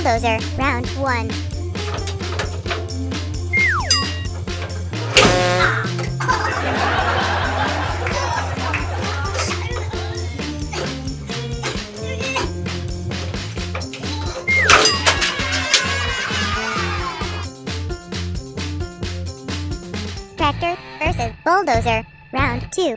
Bulldozer, round 1. Tractor versus Bulldozer, round 2.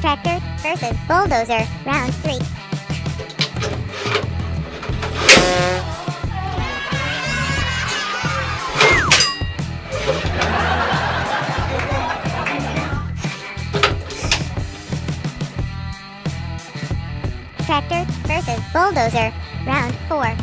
Tractor versus Bulldozer, round 3. Tractor versus Bulldozer, round 4.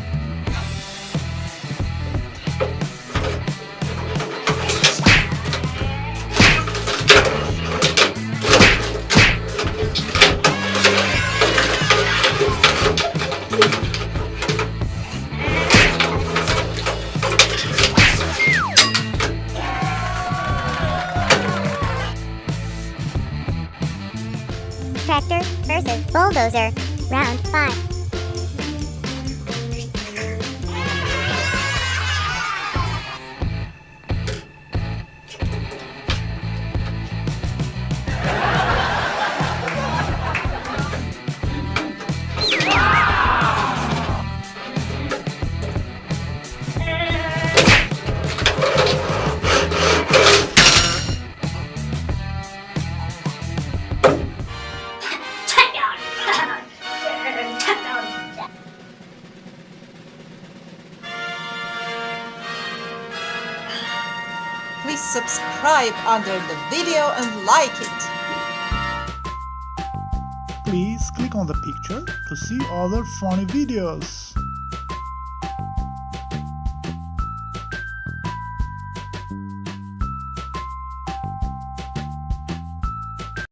Tractor versus Bulldozer, round 5. Please subscribe under the video and like it. Please click on the picture to see other funny videos.